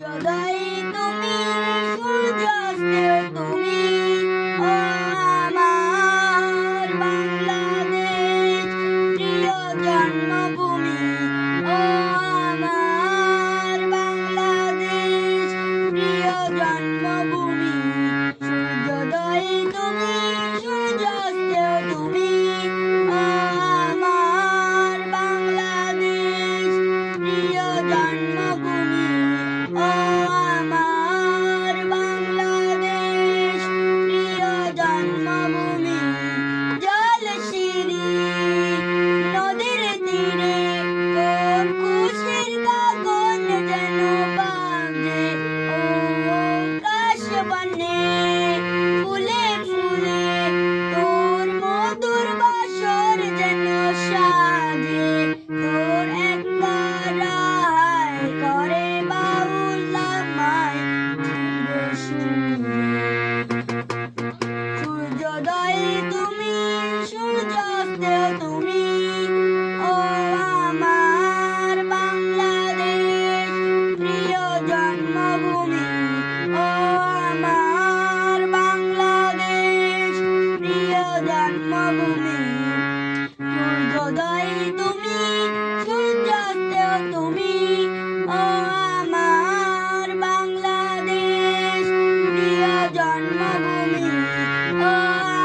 সদাই তুমি সূর্যাস্তেও তুমি ও আমার বাংলাদেশ প্রিয় জন্মভূমি ও আমার বাংলাদেশ প্রিয় জন্মভূমি সূর্যোদয় তুমি সূর্যাস্তেও তুমি ও আমার বাংলাদেশ প্রিয় জন্মভূমি ও আমার বাংলাদেশ প্রিয় জন্মভূমি জলশিরি নদীর তীরে কোন খুশির গগন যেন বাজে ও আকাশবনে ফুলে ফুলে তোর মধুর বাসর যেন সাজে তোর একটা রায় করে সূর্যোদয় তুমি সূর্যাস্তেও তুমি ও আমার বাংলাদেশ প্রিয় জন্মভূমি ও আমার বাংলাদেশ প্রিয় জন্মভূমি সূর্যোদয় তুমি সূর্যাস্তেও তুমি ও আমার বাংলাদেশ প্রিয় জন্মভূমি ও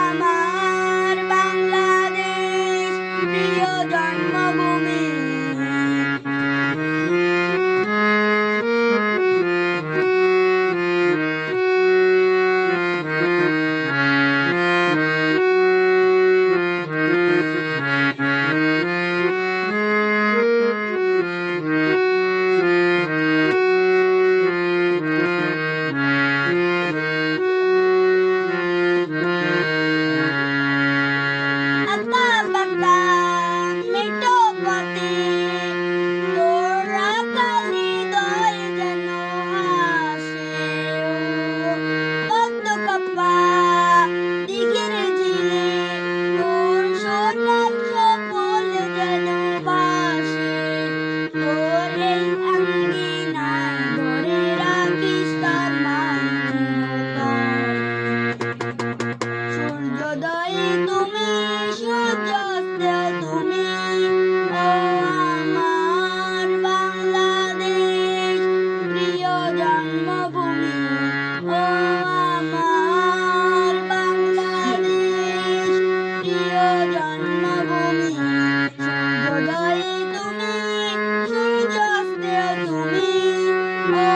আমার বাংলাদেশ প্রিয় জন্মভূমি তুমি সূর্যাস্তেও তুমি ও আমার বাংলাদেশ প্রিয় জন্মভূমি ও আমার বাংলাদেশ প্রিয় জন্মভূমি সূর্যোদয় তুমি সূর্যাস্তেও তুমি ও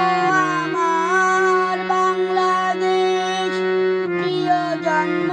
আমার বাংলাদেশ প্রিয় জন্ম